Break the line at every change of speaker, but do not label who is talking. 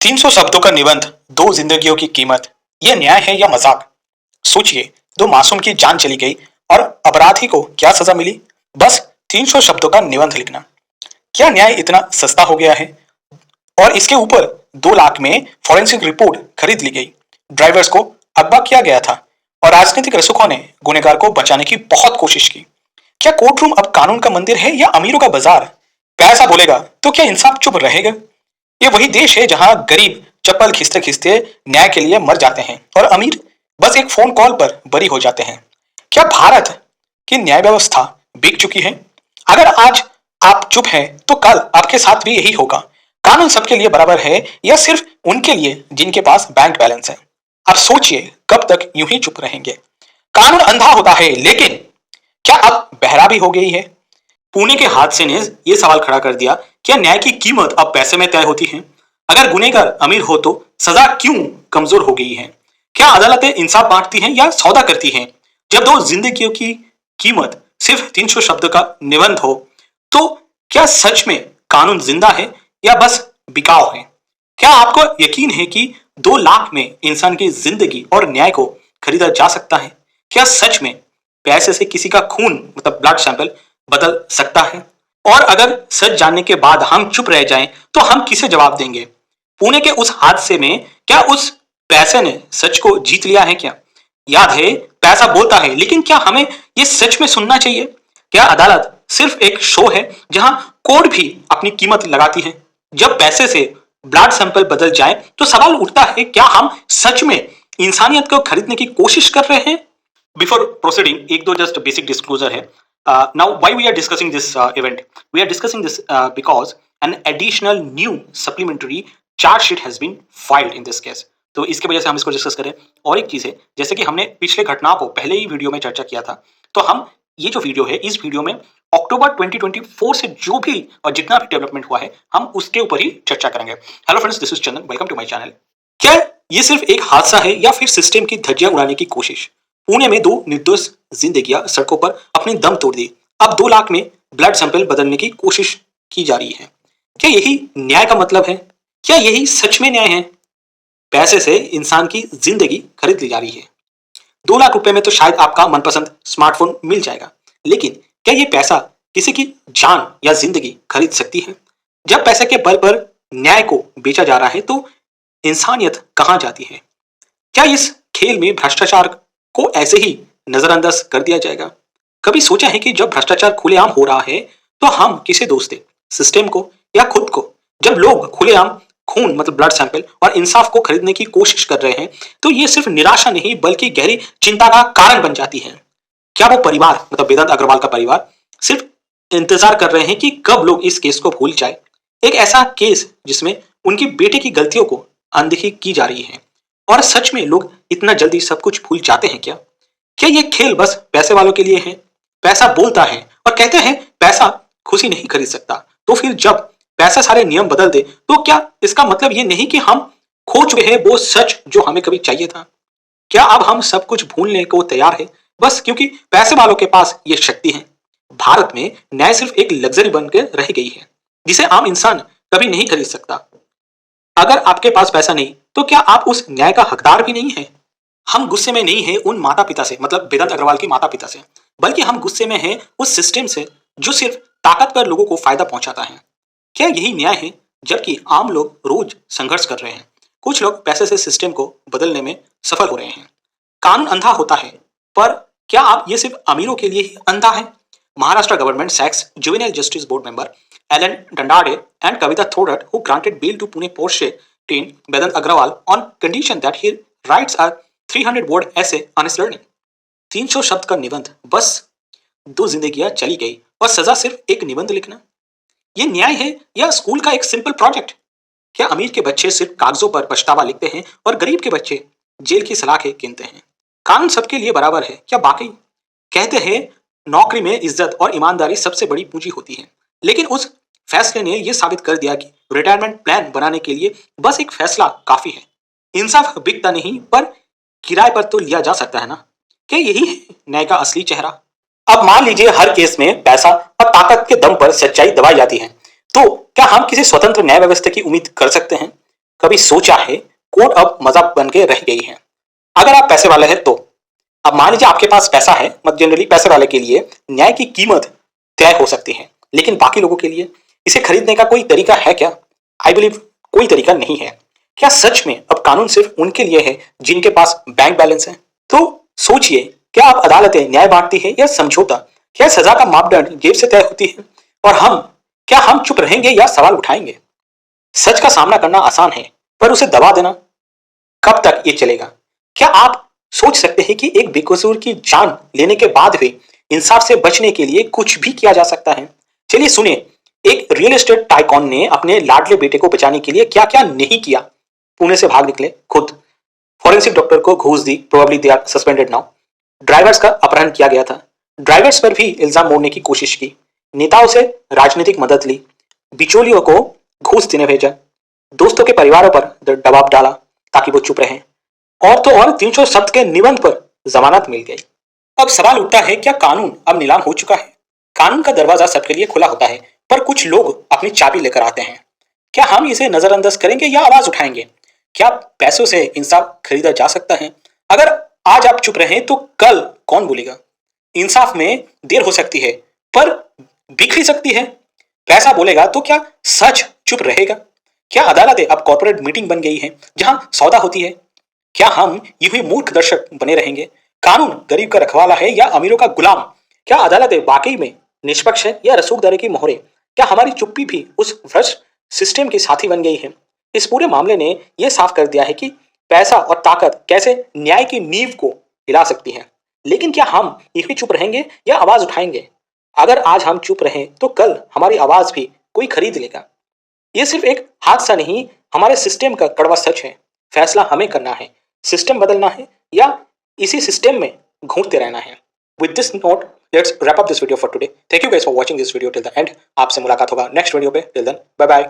300 शब्दों का निबंध, दो जिंदगियों की कीमत। यह न्याय है या मजाक? सोचिए, दो मासूम की जान चली गई और अपराधी को क्या सजा मिली? बस 300 शब्दों का निबंध लिखना। क्या न्याय इतना सस्ता हो गया है? और इसके ऊपर 2 लाख में फॉरेंसिक रिपोर्ट खरीद ली गई। ड्राइवर्स को अगवा किया गया था और राजनीतिक रसूखों ने गुनहगार को बचाने की बहुत कोशिश की। क्या कोर्ट रूम अब कानून का मंदिर है या अमीरों का बाजार? पैसा बोलेगा तो क्या इंसान चुप रहेगा? ये वही देश है जहां गरीब चप्पल खींचते खींचते न्याय के लिए मर जाते हैं और अमीर बस एक फोन कॉल पर बरी हो जाते हैं। क्या भारत की न्याय व्यवस्था बिक चुकी है? अगर आज आप चुप हैं तो कल आपके साथ भी यही होगा। कानून सबके लिए बराबर है या सिर्फ उनके लिए जिनके पास बैंक बैलेंस है? आप सोचिए, कब तक यूं ही चुप रहेंगे? कानून अंधा होता है, लेकिन क्या अब बहरा भी हो गई है? पुणे के हादसे ने यह सवाल खड़ा कर दिया, क्या न्याय की कीमत अब पैसे में तय होती है? अगर गुनहगार अमीर हो तो सजा क्यों कमजोर हो गई है? क्या अदालतें इंसाफ बांटती हैं या सौदा करती हैं? जब दो जिंदगियों की कीमत सिर्फ 300 शब्द का निबंध हो, तो क्या सच में कानून जिंदा है या बस बिकाऊ है? क्या आपको यकीन है कि 2 लाख में इंसान की जिंदगी और न्याय को खरीदा जा सकता है? क्या सच में पैसे से किसी का खून मतलब ब्लड सैंपल बदल सकता है? और अगर सच जानने के बाद हम चुप रह जाएं, तो हम किसे जवाब देंगे? पुणे के उस हादसे में क्या उस पैसे ने सच को जीत लिया है क्या? याद है, पैसा बोलता है, लेकिन क्या हमें ये सच में सुनना चाहिए? क्या अदालत सिर्फ एक शो है जहां कोर्ट भी अपनी कीमत लगाती है? जब पैसे से ब्लड सैंपल बदल जाए तो सवाल उठता है, क्या हम सच में इंसानियत को खरीदने की कोशिश कर रहे हैं? बिफोर प्रोसीडिंग, एक दो जस्ट बेसिक डिस्क्लोजर है. Now, why we are discussing this event? We are discussing this because an additional new supplementary charge sheet has been filed in this case. तो इसके वजह से हम इसको डिस्कस करें. और एक चीज है, जैसे कि हमने पिछले घटनाओं को पहले ही वीडियो में चर्चा किया था, तो हम ये जो वीडियो है, इस वीडियो में अक्टूबर 2024 से जो भी और जितना भी डेवलपमेंट हुआ है, हम उसके ऊपर ही चर्चा करेंगे. Hello friends, this is Chandan, welcome to my channel. क्या ये सिर्फ एक हादसा है या फिर सिस्टम की धज्जियां उड़ाने की कोशिश? पुणे में 2 निर्दोष जिंदगियां सड़कों पर अपनी दम तोड़ दी. अब 2 लाख में ब्लड सैंपल बदलने की कोशिश की जा रही है. क्या यही न्याय का मतलब है? क्या यही सच में न्याय है? पैसे से इंसान की जिंदगी खरीद ली जा रही है. 2 लाख रुपए में तो शायद आपका मनपसंद स्मार्टफोन मिल जाएगा, लेकिन क्या ये पैसा किसी की जान या जिंदगी खरीद सकती है? जब पैसे के बल पर न्याय को बेचा जा रहा है, तो इंसानियत कहां जाती है? क्या इस खेल में भ्रष्टाचार को ऐसे ही नजरअंदाज कर दिया जाएगा? कभी सोचा है कि जब भ्रष्टाचार खुलेआम हो रहा है, तो हम किसे दोष दें, सिस्टम को या खुद को? जब लोग खुलेआम खून मतलब ब्लड सैंपल और इंसाफ को खरीदने की कोशिश कर रहे हैं, तो ये सिर्फ निराशा नहीं बल्कि गहरी चिंता का कारण बन जाती है. क्या वो परिवार मतलब वेदांत अग्रवाल का परिवार सिर्फ इंतजार कर रहे हैं कि कब लोग इस केस को भूल जाए? एक ऐसा केस जिसमें उनकी बेटे की गलतियों को अनदेखी की जा रही है. और सच में लोग इतना जल्दी सब कुछ भूल जाते हैं क्या? क्या ये खेल बस पैसे वालों के लिए है? पैसा बोलता है और कहते हैं पैसा खुशी नहीं खरीद सकता. तो फिर जब पैसा सारे नियम बदल दे, तो क्या इसका मतलब ये नहीं कि हम खो चुके हैं वो सच जो हमें कभी चाहिए था? क्या अब हम सब कुछ भूलने को तैयार है बस क्योंकि पैसे वालों के पास ये शक्ति है? भारत में न्याय सिर्फ एक लग्जरी बनकर रह गई है, जिसे आम इंसान कभी नहीं खरीद सकता. अगर आपके पास पैसा नहीं, तो क्या आप उस न्याय का हकदार भी नहीं है? हम गुस्से में नहीं है उन माता पिता से, मतलब वेदांत अग्रवाल के माता पिता से, बल्कि हम गुस्से में हैं उस सिस्टम से जो सिर्फ ताकतवर लोगों को फायदा पहुंचाता है. क्या यही न्याय है, जबकि आम लोग रोज संघर्ष कर रहे हैं? कुछ लोग पैसे से सिस्टम को बदलने में सफल हो रहे हैं. कानून अंधा होता है, पर क्या आप ये सिर्फ अमीरों के लिए ही अंधा है? Maharashtra government sacks juvenile justice board member एलन डंडाडे and Kavita Thorat, who granted bail to Pune Porsche teen Vedant Agrawal on condition that he writes a 300-word essay on his learning. 300 शब्द का निबंध, बस 2 जिंदगियां चली गई और सजा सिर्फ एक निबंध लिखना. ये न्याय है या स्कूल का एक सिंपल प्रोजेक्ट? क्या अमीर के बच्चे सिर्फ कागजों पर पछतावा लिखते हैं और गरीब के बच्चे जेल की सलाखें गिनते हैं? कानून सबके लिए बराबर है क्या? बाकी कहते हैं नौकरी में इज्जत और ईमानदारी सबसे बड़ी पूंजी होती है, लेकिन उस फैसले ने यह साबित कर दिया कि रिटायरमेंट प्लान बनाने के लिए बस एक फैसला काफी है. इंसाफ बिकता नहीं, पर किराए पर तो लिया जा सकता है ना? क्या यही है न्याय का असली चेहरा? अब मान लीजिए हर केस में पैसा और ताकत के दम पर सच्चाई दबाई जाती है, तो क्या हम किसी स्वतंत्र न्याय व्यवस्था की उम्मीद कर सकते हैं? कभी सोचा है कोर्ट अब मजाक बन के रह गई है? अगर आप पैसे वाले हैं तो अब मान लीजिए आपके पास पैसा है, मतलब जनरली पैसे वाले के लिए न्याय की कीमत तय हो सकती है, लेकिन बाकी लोगों के लिए इसे खरीदने का कोई तरीका है क्या? आई बिलीव कोई तरीका नहीं है। क्या सच में अब कानून सिर्फ उनके लिए है जिनके पास बैंक बैलेंस है? तो सोचिए, क्या अब अदालतें न्याय बांटती है या समझौता? क्या सजा का मापदंड जेब से तय होती है? और क्या हम चुप रहेंगे या सवाल उठाएंगे? सच का सामना करना आसान है, पर उसे दबा देना कब तक ये चलेगा? क्या आप सोच सकते हैं कि एक बेकसूर की जान लेने के बाद भी इंसाफ से बचने के लिए कुछ भी किया जा सकता है? चलिए सुने, एक रियल एस्टेट टाइकॉन ने अपने लाडले बेटे को बचाने के लिए क्या क्या नहीं किया। पुणे से भाग निकले खुद, फॉरेंसिक डॉक्टर को घूस दी, probably they are suspended now. Drivers का अपहरण किया गया था, ड्राइवर्स पर भी इल्जाम मोड़ने की कोशिश की, नेताओं से राजनीतिक मदद ली, बिचौलियों को घूस देने भेजा, दोस्तों के परिवारों पर दबाव डाला ताकि वो चुप रहें, और तो और 300 शब्द के निबंध पर जमानत मिल गई। अब सवाल उठता है, क्या कानून अब नीलाम हो चुका है? कानून का दरवाजा सबके लिए खुला होता है, पर कुछ लोग अपनी चाबी लेकर आते हैं। क्या हम इसे नजरअंदाज करेंगे या आवाज उठाएंगे? क्या पैसों से इंसाफ खरीदा जा सकता है? अगर आज आप चुप रहे तो कल कौन बोलेगा? इंसाफ में देर हो सकती है, पर बिखरी सकती है। पैसा बोलेगा तो क्या सच चुप रहेगा? क्या अदालतें अब कॉर्पोरेट मीटिंग बन गई है जहां सौदा होती है? क्या हम यूं ही मूर्ख दर्शक बने रहेंगे? कानून गरीब का रखवाला है या अमीरों का गुलाम? क्या अदालतें वाकई में निष्पक्ष है या रसूखदारी की मोहरे? क्या हमारी चुप्पी भी उस भ्रष्ट सिस्टम की साथी बन गई है? इस पूरे मामले ने यह साफ कर दिया है कि पैसा और ताकत कैसे न्याय की नींव को हिला सकती है। लेकिन क्या हम यूं ही चुप रहेंगे या आवाज उठाएंगे? अगर आज हम चुप रहें तो कल हमारी आवाज भी कोई खरीद लेगा। ये सिर्फ एक हादसा नहीं, हमारे सिस्टम का कड़वा सच है। फैसला हमें करना है, सिस्टम बदलना है या इसी सिस्टम में घूमते रहना है। With this note, let's wrap up this video for today. Thank you guys for watching this video till the end. आपसे मुलाकात होगा नेक्स्ट वीडियो पे। Till then, bye bye.